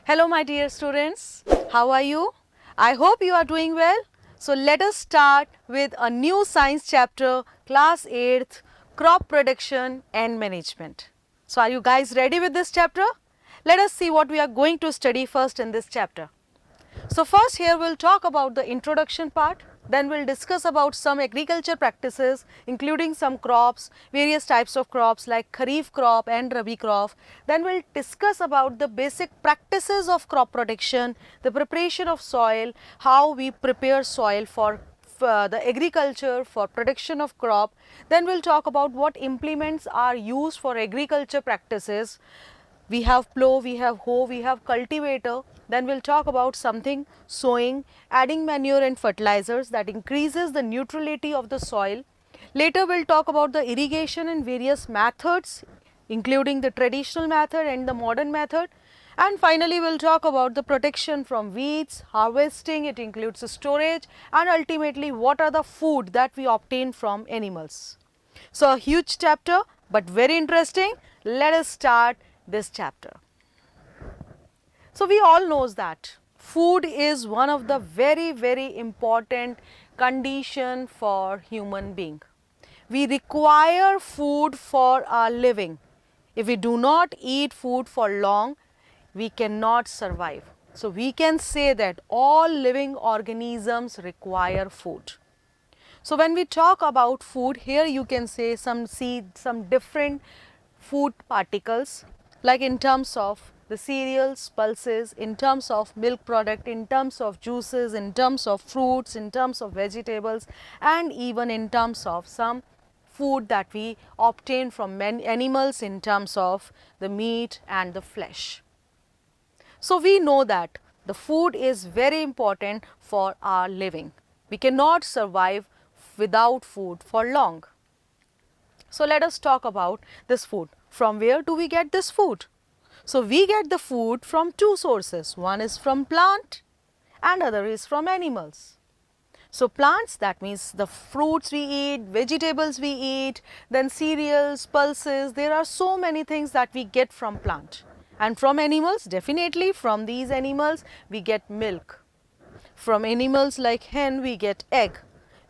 Hello my dear students, how are you? I hope you are doing well. So let us start with a new science chapter, class 8th, crop production and management. So are you guys ready with this chapter? Let us see what we are going to study first in this chapter. So first here we'll talk about the introduction part, then we'll discuss about some agriculture practices including some crops, various types of crops like Kharif crop and Ravi crop. Then we'll discuss about the basic practices of crop protection, the preparation of soil, how we prepare soil for the agriculture for production of crop. Then we'll talk about what implements are used for agriculture practices. We have plow, we have hoe, we have cultivator. Then we'll talk about something sowing, adding manure and fertilizers that increases the neutrality of the soil. Later we'll talk about the irrigation and various methods including the traditional method and the modern method. And finally we'll talk about the protection from weeds, harvesting, it includes the storage, and ultimately what are the food that we obtain from animals. So a huge chapter but very interesting. Let us start this chapter. So we all knows that food is one of the very important condition for human being. We require food for our living. If we do not eat food for long, we cannot survive. So we can say that all living organisms require food. So when we talk about food, here you can say some different food particles, like in terms of the cereals, pulses, in terms of milk product, in terms of juices, in terms of fruits, in terms of vegetables, and even in terms of some food that we obtain from animals in terms of the meat and the flesh. So we know that the food is very important for our living. We cannot survive without food for long. So let us talk about this food. From where do we get this food? So we get the food from two sources. One is from plant and other is from animals. So plants, that means the fruits we eat, vegetables we eat, then cereals, pulses, there are so many things that we get from plant. And from animals, definitely from these animals we get milk. From animals like hen we get egg.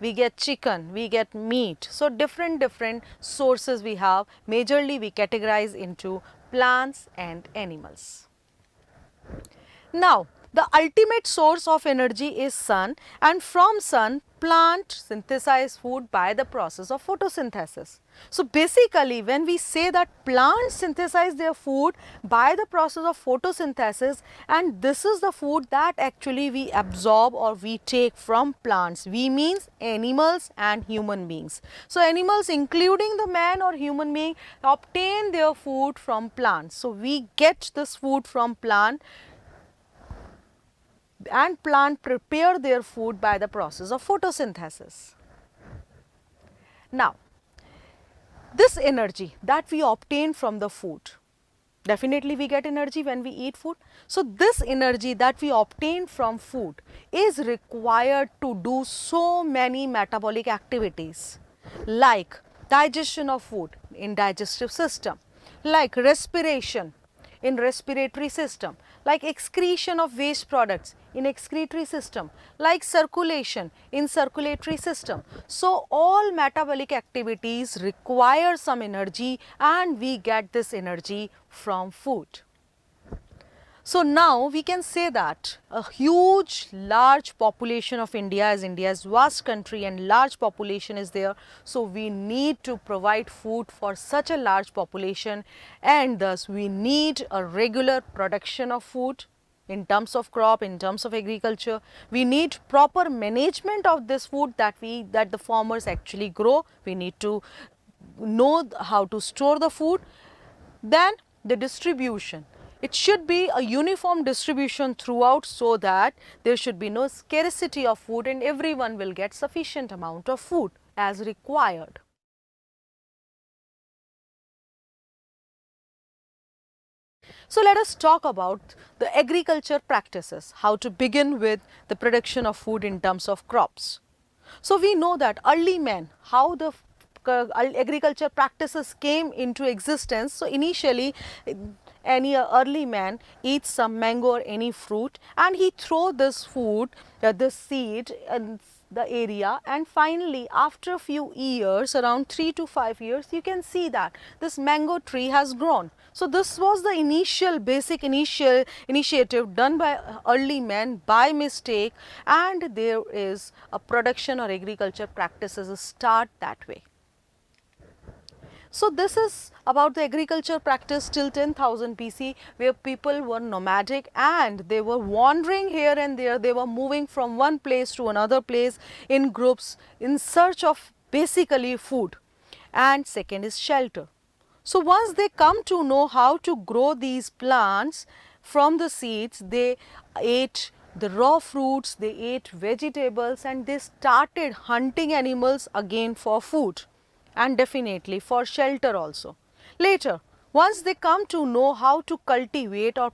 We get chicken, we get meat. So different sources we have. Majorly we categorize into plants and animals. Now the ultimate source of energy is sun, and from sun plant synthesize food by the process of photosynthesis. So basically when we say that plants synthesize their food by the process of photosynthesis, and this is the food that actually we absorb or we take from plants, we means animals and human beings. So animals including the man or human being obtain their food from plants. So we get this food from plant, and plant prepare their food by the process of photosynthesis. Now this energy that we obtain from the food, definitely we get energy when we eat food. So this energy that we obtain from food is required to do so many metabolic activities like digestion of food in digestive system, like respiration in respiratory system, like excretion of waste products in excretory system, like circulation in circulatory system. So all metabolic activities require some energy, and we get this energy from food. So now we can say that a huge large population of India, as India is vast country and large population is there. So we need to provide food for such a large population, and thus we need a regular production of food in terms of crop, in terms of agriculture. We need proper management of this food that the farmers actually grow. We need to know how to store the food. Then the distribution. It should be a uniform distribution throughout, so that there should be no scarcity of food and everyone will get sufficient amount of food as required. So let us talk about the agriculture practices, how to begin with the production of food in terms of crops. So we know that early man, how the agriculture practices came into existence. So initially any early man eats some mango or any fruit, and he throw this food, this seed in the area, and finally after a few years, around 3 to 5 years, you can see that this mango tree has grown. So this was the initial basic initiative done by early men by mistake, and there is a production or agriculture practices start that way. So this is about the agriculture practice till 10,000 BC, where people were nomadic and they were wandering here and there. They were moving from one place to another place in groups in search of basically food. And second is shelter. So once they come to know how to grow these plants from the seeds, they ate the raw fruits, they ate vegetables, and they started hunting animals again for food and definitely for shelter also. Later, once they come to know how to cultivate or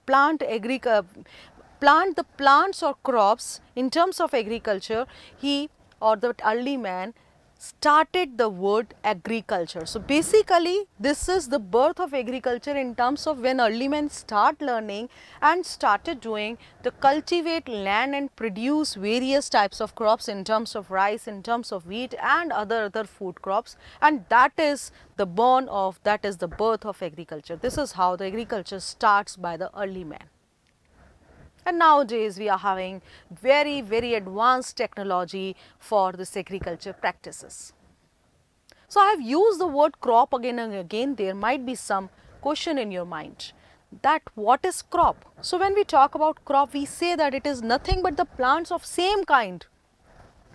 plant the plants or crops in terms of agriculture, he or the early man started the word agriculture. So basically this is the birth of agriculture in terms of when early men start learning and started doing to cultivate land and produce various types of crops in terms of rice, in terms of wheat and other food crops, and that is the birth of agriculture. This is how the agriculture starts by the early man. And nowadays we are having very advanced technology for this agriculture practices. So I have used the word crop again and again. There might be some question in your mind that what is crop? So when we talk about crop, we say that it is nothing but the plants of same kind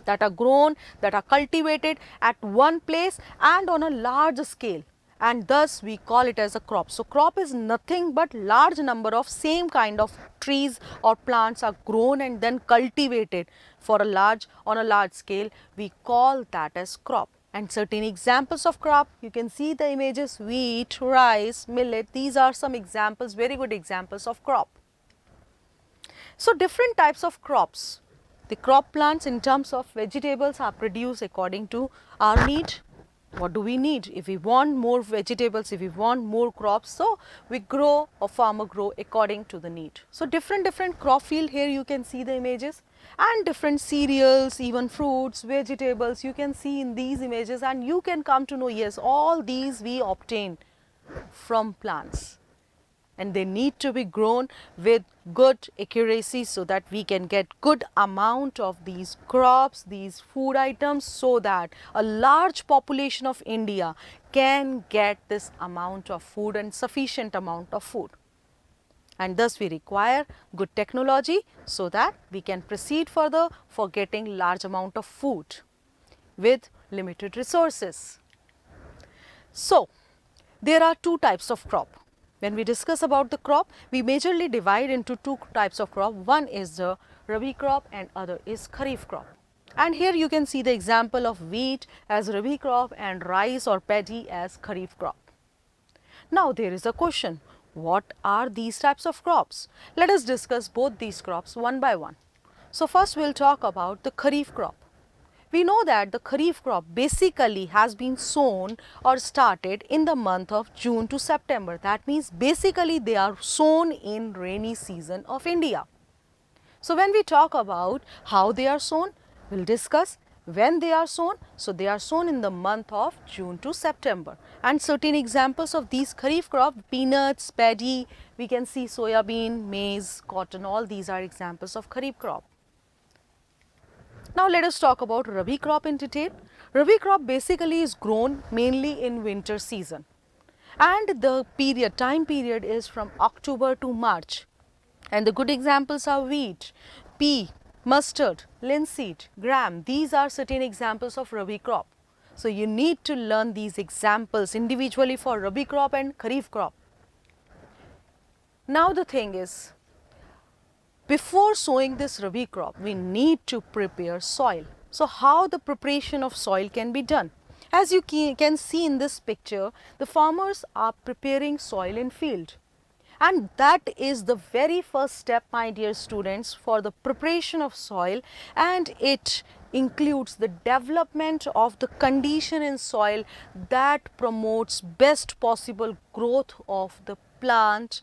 that are grown, that are cultivated at one place and on a large scale, and thus we call it as a crop. So crop is nothing but large number of same kind of trees or plants are grown and then cultivated on a large scale. We call that as crop. And certain examples of crop, you can see the images: wheat, rice, millet. These are some examples, very good examples of crop. So different types of crops. The crop plants in terms of vegetables are produced according to our need. What do we need? If we want more vegetables, if we want more crops, so we grow or farmer grow according to the need. So different crop field, here you can see the images, and different cereals, even fruits, vegetables you can see in these images, and you can come to know, yes, all these we obtain from plants. And they need to be grown with good accuracy so that we can get good amount of these crops, these food items, so that a large population of India can get this amount of food and sufficient amount of food. And thus we require good technology so that we can proceed further for getting large amount of food with limited resources. So there are two types of crop. When we discuss about the crop, we majorly divide into two types of crop. One is the Ravi crop and other is Kharif crop. And here you can see the example of wheat as Ravi crop and rice or paddy as Kharif crop. Now there is a question, what are these types of crops? Let us discuss both these crops one by one. So first we will talk about the Kharif crop. We know that the Kharif crop basically has been sown or started in the month of June to September. That means basically they are sown in rainy season of India. So when we talk about how they are sown, we will discuss when they are sown. So they are sown in the month of June to September. And certain examples of these Kharif crop, peanuts, paddy, we can see soya bean, maize, cotton, all these are examples of Kharif crop. Now let us talk about Rabi crop in detail. Rabi crop basically is grown mainly in winter season, and the time period is from October to March. And the good examples are wheat, pea, mustard, linseed, gram. These are certain examples of Rabi crop. So you need to learn these examples individually for Rabi crop and Kharif crop. Now the thing is, before sowing this Rabi crop, we need to prepare soil. So how the preparation of soil can be done? As you can see in this picture, the farmers are preparing soil in field. And that is the very first step, my dear students, for the preparation of soil, and it includes the development of the condition in soil that promotes best possible growth of the plant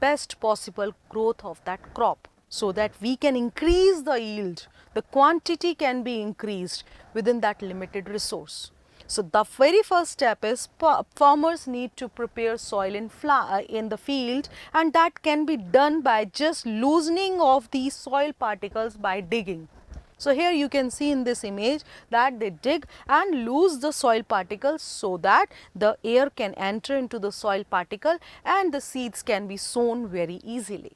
best possible growth of that crop, so that we can increase the yield, the quantity can be increased within that limited resource. So the very first step is farmers need to prepare soil in the field, and that can be done by just loosening of these soil particles by digging. So here you can see in this image that they dig and loose the soil particles so that the air can enter into the soil particle and the seeds can be sown very easily.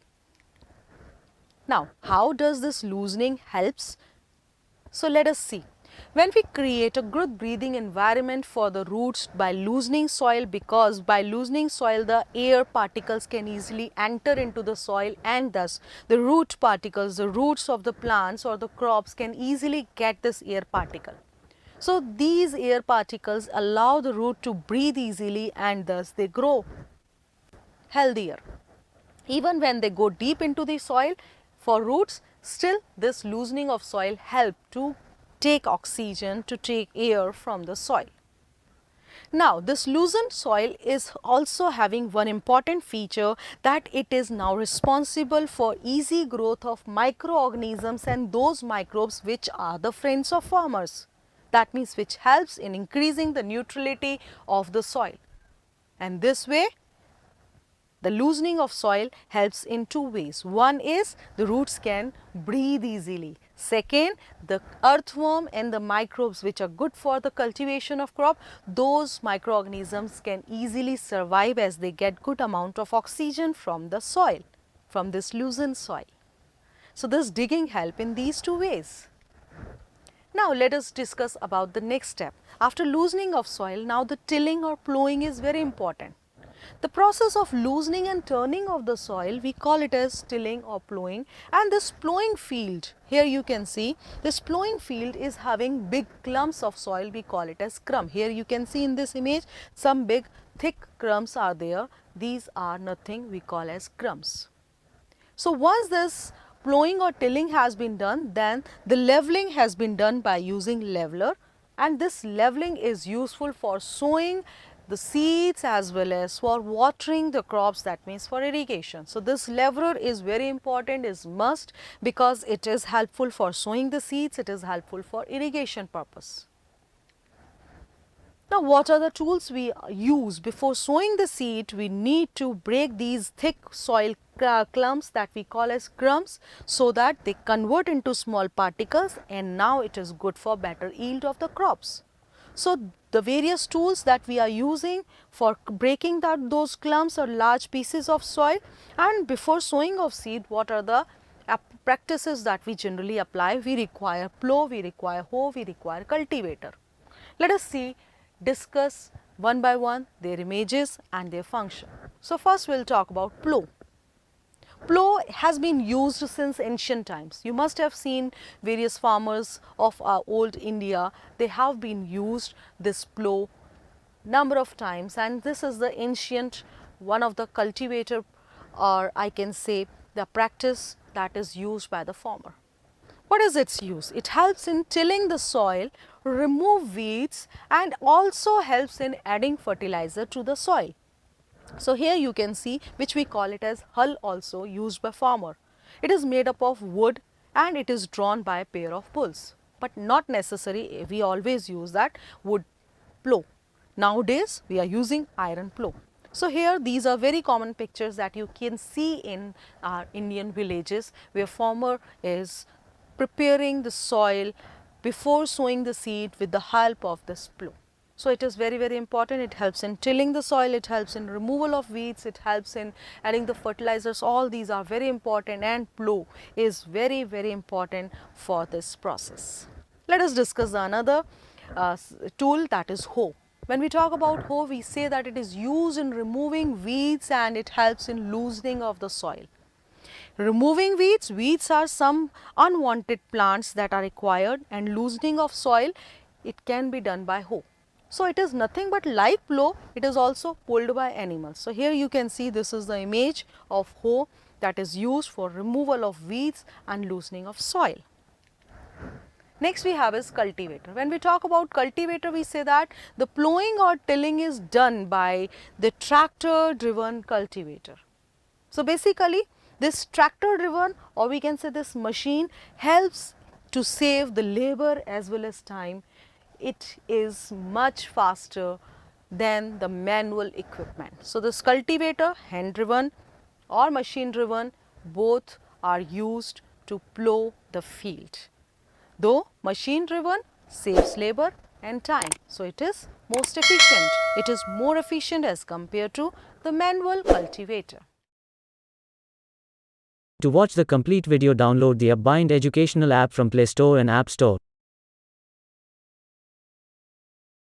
Now, how does this loosening helps? So let us see. When we create a good breathing environment for the roots by loosening soil, because by loosening soil the air particles can easily enter into the soil, and thus the root particles, the roots of the plants or the crops can easily get this air particle. So these air particles allow the root to breathe easily, and thus they grow healthier. Even when they go deep into the soil for roots, still this loosening of soil help to take oxygen, to take air from the soil. Now, this loosened soil is also having one important feature, that it is now responsible for easy growth of microorganisms and those microbes which are the friends of farmers. That means which helps in increasing the neutrality of the soil. And this way, the loosening of soil helps in two ways. One is the roots can breathe easily. Second, the earthworm and the microbes which are good for the cultivation of crop, those microorganisms can easily survive as they get good amount of oxygen from the soil, from this loosened soil. So this digging help in these two ways. Now let us discuss about the next step. After loosening of soil, now the tilling or plowing is very important. The process of loosening and turning of the soil, we call it as tilling or plowing, and this plowing field, here you can see this plowing field is having big clumps of soil, we call it as crumb. Here you can see in this image some big thick crumbs are there, these are nothing we call as crumbs. So once this plowing or tilling has been done, then the leveling has been done by using leveler, and this leveling is useful for sowing the seeds as well as for watering the crops, that means for irrigation. So this leveler is very important, is must, because it is helpful for sowing the seeds, it is helpful for irrigation purpose. Now what are the tools we use? Before sowing the seed, we need to break these thick soil clumps that we call as crumbs, so that they convert into small particles, and now it is good for better yield of the crops. So the various tools that we are using for breaking those clumps or large pieces of soil, and before sowing of seed, what are the practices that we generally apply? We require plow, we require hoe, we require cultivator. Let us discuss one by one their images and their function. So first we will talk about plow. Plow has been used since ancient times. You must have seen various farmers of old India, they have been used this plow number of times, and this is the ancient one of the cultivator, or I can say the practice that is used by the farmer. What is its use? It helps in tilling the soil, remove weeds, and also helps in adding fertilizer to the soil. So here you can see, which we call it as hull, also used by farmer. It is made up of wood and it is drawn by a pair of bulls, but not necessary we always use that wood plow. Nowadays we are using iron plow. So here these are very common pictures that you can see in our Indian villages, where farmer is preparing the soil before sowing the seed with the help of this plow. So it is very, very important. It helps in tilling the soil, it helps in removal of weeds, it helps in adding the fertilizers. All these are very important, and plow is very, very important for this process. Let us discuss another tool, that is hoe. When we talk about hoe, we say that it is used in removing weeds and it helps in loosening of the soil. Removing weeds, weeds are some unwanted plants that are required, and loosening of soil, it can be done by hoe. So it is nothing but like plow, it is also pulled by animals. So here you can see this is the image of hoe that is used for removal of weeds and loosening of soil. Next we have is cultivator. When we talk about cultivator, we say that the plowing or tilling is done by the tractor driven cultivator. So basically this tractor driven, or we can say this machine, helps to save the labor as well as time. It is much faster than the manual equipment. So this cultivator, hand driven or machine driven, both are used to plow the field. Though machine driven saves labor and time, so it is most efficient. It is more efficient as compared to the manual cultivator. To watch the complete video, download the Upbind educational app from Play Store and App Store.